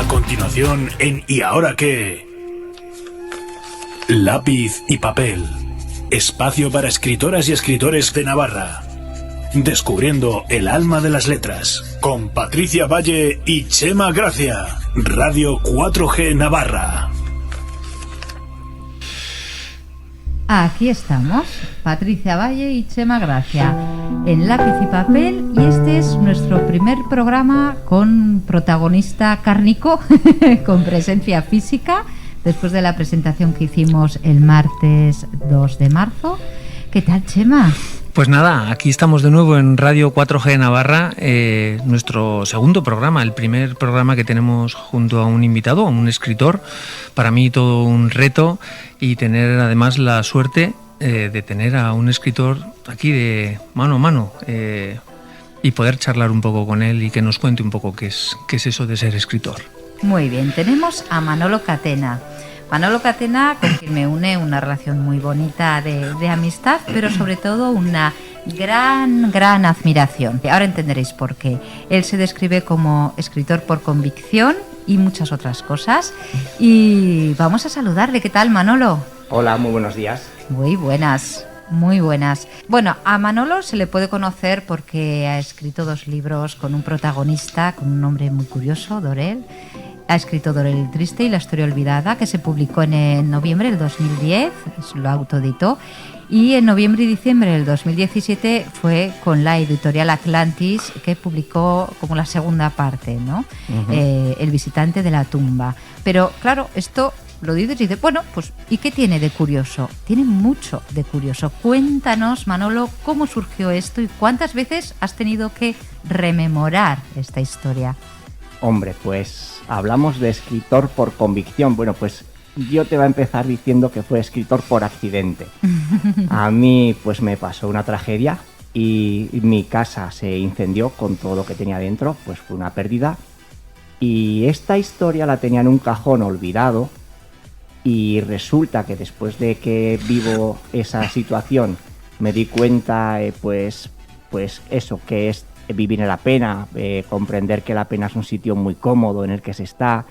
A continuación, en ¿Y ahora qué? Lápiz y papel. Espacio para escritoras y escritores de Navarra. Descubriendo el alma de las letras. Con Patricia Valle y Chema Gracia. Radio 4G Navarra. Aquí estamos, Patricia Valle y Chema Gracia, en Lápiz y Papel, y este es nuestro primer programa con protagonista cárnico, con presencia física, después de la presentación que hicimos el martes 2 de marzo. ¿Qué tal, Chema? Pues nada, aquí estamos de nuevo en Radio 4G Navarra, nuestro segundo programa, el primer programa que tenemos junto a un invitado, a un escritor. Para mí todo un reto, y tener además la suerte de tener a un escritor aquí de mano a mano y poder charlar un poco con él y que nos cuente un poco qué es eso de ser escritor. Muy bien, tenemos a Manolo Catena. Manolo Catena, con quien me une una relación muy bonita de amistad, pero sobre todo una gran admiración. Ahora entenderéis por qué. Él se describe como escritor por convicción y muchas otras cosas. Y vamos a saludarle. ¿Qué tal, Manolo? Hola, muy buenos días. Muy buenas. Muy buenas. Bueno, a Manolo se le puede conocer porque ha escrito 2 libros con un protagonista, con un nombre muy curioso, Dorel. Ha escrito Dorel el Triste y La Historia Olvidada, que se publicó en noviembre del 2010, lo autoeditó, y en noviembre y diciembre del 2017 fue con la editorial Atlantis, que publicó como la segunda parte, ¿no? Uh-huh. El visitante de la tumba. Pero claro, esto lo dices y dices, bueno, pues ¿y qué tiene de curioso? Tiene mucho de curioso. Cuéntanos, Manolo, cómo surgió esto y cuántas veces has tenido que rememorar esta historia. Hombre, pues hablamos de escritor por convicción. Bueno, pues yo te voy a empezar diciendo que fue escritor por accidente. A mí pues me pasó una tragedia y mi casa se incendió con todo lo que tenía dentro, pues fue una pérdida. Y esta historia la tenía en un cajón olvidado y resulta que después de que vivo esa situación me di cuenta pues eso, que es vivir en la pena, comprender que la pena es un sitio muy cómodo en el que se está,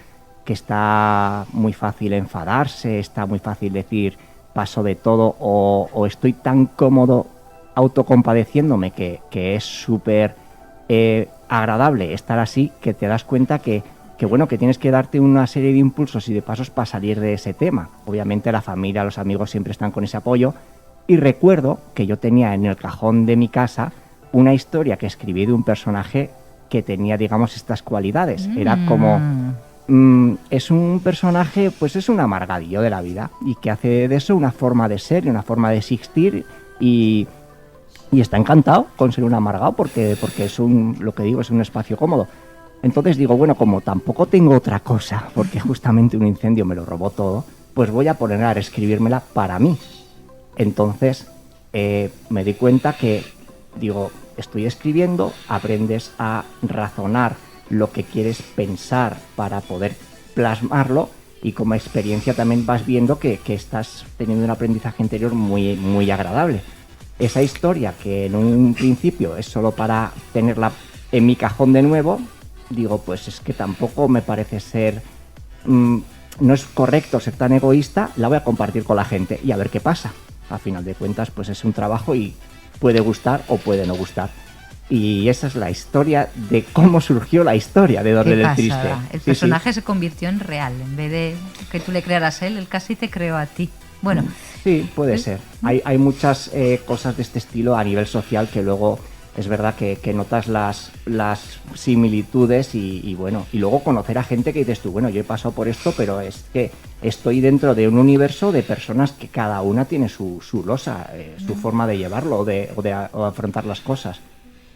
que está muy fácil enfadarse, está muy fácil decir paso de todo o estoy tan cómodo autocompadeciéndome que es súper agradable estar así, que te das cuenta que bueno, que tienes que darte una serie de impulsos y de pasos para salir de ese tema. Obviamente la familia, los amigos siempre están con ese apoyo, y recuerdo que yo tenía en el cajón de mi casa una historia que escribí de un personaje que tenía, digamos, estas cualidades. Era como... es un personaje, pues es un amargadillo de la vida y que hace de eso una forma de ser y una forma de existir y está encantado con ser un amargado porque es lo que digo, es un espacio cómodo. Entonces digo, bueno, como tampoco tengo otra cosa, porque justamente un incendio me lo robó todo, pues voy a poner a escribírmela para mí. Entonces me di cuenta que, digo, estoy escribiendo, aprendes a razonar lo que quieres pensar para poder plasmarlo, y como experiencia también vas viendo que estás teniendo un aprendizaje interior muy, muy agradable. Esa historia, que en un principio es solo para tenerla en mi cajón de nuevo, digo, pues es que tampoco me parece ser... no es correcto ser tan egoísta, la voy a compartir con la gente y a ver qué pasa. A final de cuentas, pues es un trabajo y puede gustar o puede no gustar. Y esa es la historia de cómo surgió la historia de Dorel el Triste. El personaje se convirtió en real. En vez de que tú le crearas a él casi te creó a ti. Bueno, sí, puede ser. Hay muchas cosas de este estilo a nivel social que luego es verdad que notas las similitudes y bueno, y luego conocer a gente que dices tú, bueno, yo he pasado por esto, pero es que estoy dentro de un universo de personas que cada una tiene su losa, su forma de llevarlo o de afrontar las cosas.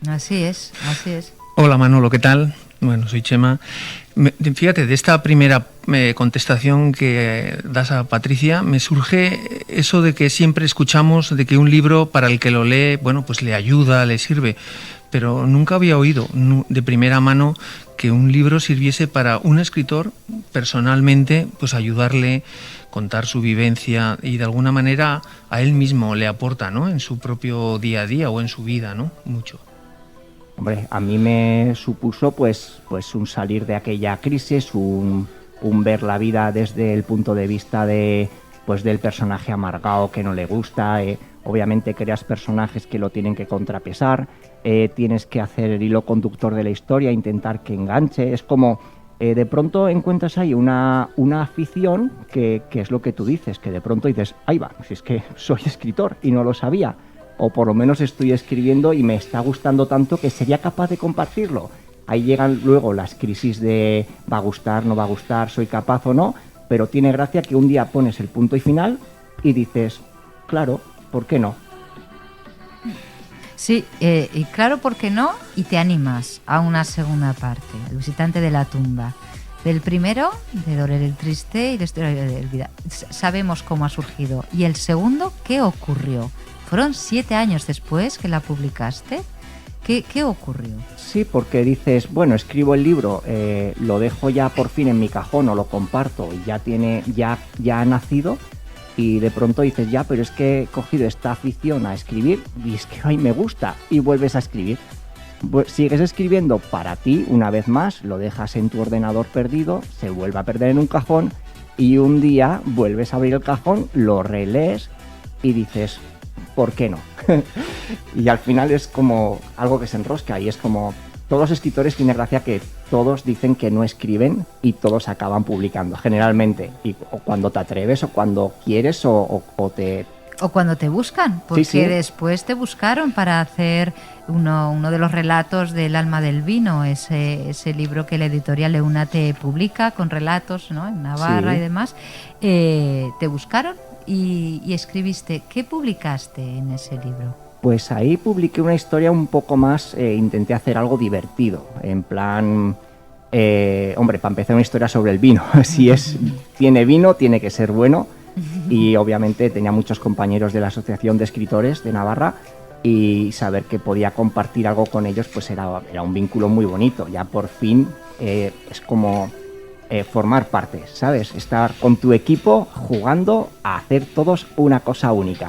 Así es, así es. Hola Manolo, ¿qué tal? Bueno, soy Chema. Fíjate, de esta primera contestación que das a Patricia, me surge eso de que siempre escuchamos de que un libro para el que lo lee, bueno, pues le ayuda, le sirve, pero nunca había oído de primera mano que un libro sirviese para un escritor personalmente, pues ayudarle, contar su vivencia y de alguna manera a él mismo le aporta, ¿no? En su propio día a día o en su vida, ¿no? Mucho. Hombre, a mí me supuso pues un salir de aquella crisis, un ver la vida desde el punto de vista de pues del personaje amargado que no le gusta. Obviamente creas personajes que lo tienen que contrapesar, tienes que hacer el hilo conductor de la historia, intentar que enganche. Es como de pronto encuentras ahí una afición que es lo que tú dices, que de pronto dices, ahí va, si es que soy escritor y no lo sabía. O por lo menos estoy escribiendo y me está gustando tanto que sería capaz de compartirlo. Ahí llegan luego las crisis de va a gustar, no va a gustar, soy capaz o no, pero tiene gracia que un día pones el punto y final y dices, claro, ¿por qué no? Sí, y claro, ¿por qué no? Y te animas a una segunda parte, El visitante de la tumba. Del primero, de Dorel el Triste y la historia de Elvira, sabemos cómo ha surgido. Y el segundo, ¿qué ocurrió? ¿Fueron 7 años después que la publicaste? ¿Qué ocurrió? Sí, porque dices, bueno, escribo el libro, lo dejo ya por fin en mi cajón o lo comparto y ya ha nacido, y de pronto dices, ya, pero es que he cogido esta afición a escribir y es que hoy me gusta, y vuelves a escribir. Sigues escribiendo para ti una vez más, lo dejas en tu ordenador perdido, se vuelve a perder en un cajón y un día vuelves a abrir el cajón, lo relees y dices, ¿por qué no? Y al final es como algo que se enrosca y es como todos los escritores tienen gracia que todos dicen que no escriben y todos acaban publicando generalmente, o cuando te atreves o cuando quieres o cuando te buscan, porque sí. Después te buscaron para hacer uno de los relatos del alma del vino, ese libro que la editorial Leuna te publica con relatos, ¿no?, en Navarra, sí, y demás. Te buscaron y escribiste. ¿Qué publicaste en ese libro? Pues ahí publiqué una historia un poco más, intenté hacer algo divertido, en plan, hombre, para empezar una historia sobre el vino, si tiene vino, tiene que ser bueno, y obviamente tenía muchos compañeros de la Asociación de Escritores de Navarra, y saber que podía compartir algo con ellos, pues era un vínculo muy bonito. Ya por fin es como formar parte, ¿sabes? Estar con tu equipo jugando a hacer todos una cosa única,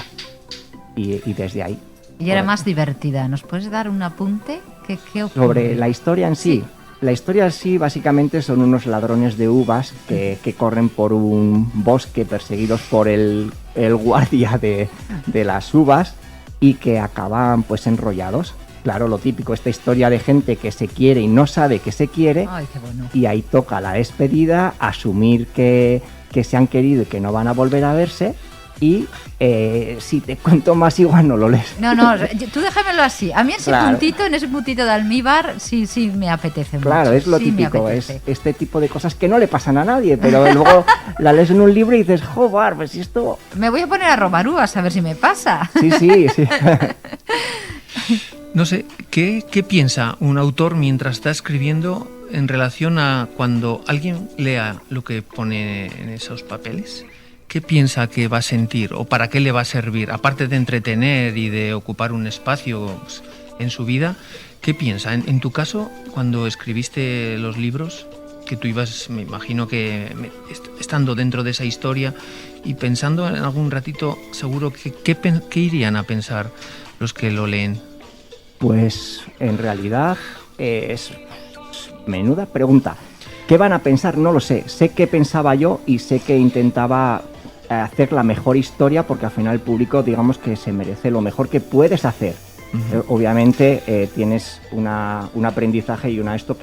y desde ahí. Y era más divertida. ¿Nos puedes dar un apunte? ¿Qué ocurre? Sobre la historia en sí. La historia en sí básicamente son unos ladrones de uvas que corren por un bosque perseguidos por el guardia de las uvas y que acaban pues enrollados. Claro, lo típico, esta historia de gente que se quiere y no sabe que se quiere. Ay, qué bueno. Y ahí toca la despedida, asumir que se han querido y que no van a volver a verse. Y si te cuento más igual no lo lees. No, tú déjamelo así. A mí en ese puntito de almíbar sí me apetece mucho. Claro, es lo típico, es este tipo de cosas que no le pasan a nadie, pero luego la lees en un libro y dices, joder, pues esto... Me voy a poner a robar uvas a ver si me pasa. Sí. No sé, ¿qué piensa un autor mientras está escribiendo en relación a cuando alguien lea lo que pone en esos papeles? ¿Qué piensa que va a sentir o para qué le va a servir? Aparte de entretener y de ocupar un espacio en su vida, ¿qué piensa? En tu caso, cuando escribiste los libros, que tú ibas, me imagino que estando dentro de esa historia y pensando en algún ratito, seguro ¿qué irían a pensar los que lo leen? Pues en realidad es menuda pregunta. ¿Qué van a pensar? No lo sé. Sé qué pensaba yo y sé que intentaba hacer la mejor historia porque al final el público, digamos, que se merece lo mejor que puedes hacer. Uh-huh. Obviamente tienes un aprendizaje y esto.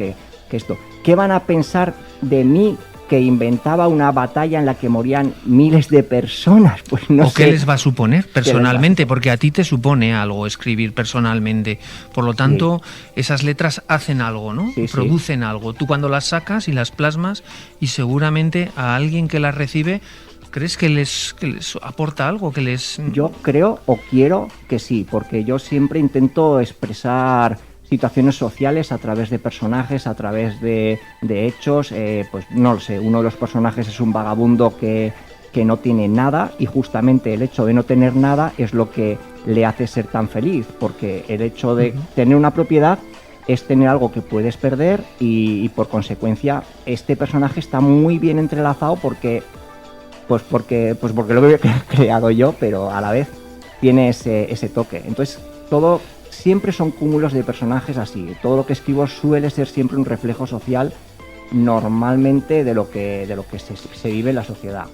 ¿Qué van a pensar de mí que inventaba una batalla en la que morían miles de personas? Pues no sé. ¿O qué les va a suponer personalmente? Porque a ti te supone algo escribir personalmente. Por lo tanto, esas letras hacen algo, ¿no? Producen algo. Tú cuando las sacas y las plasmas y seguramente a alguien que las recibe, ¿crees que les aporta algo? Yo creo o quiero que sí, porque yo siempre intento expresar situaciones sociales a través de personajes, a través de hechos. Pues no lo sé, uno de los personajes es un vagabundo que no tiene nada y justamente el hecho de no tener nada es lo que le hace ser tan feliz, porque el hecho de tener una propiedad es tener algo que puedes perder y por consecuencia este personaje está muy bien entrelazado porque lo he creado yo, pero a la vez tiene ese toque. Entonces todo siempre son cúmulos de personajes así. Todo lo que escribo suele ser siempre un reflejo social, normalmente de lo que se vive en la sociedad.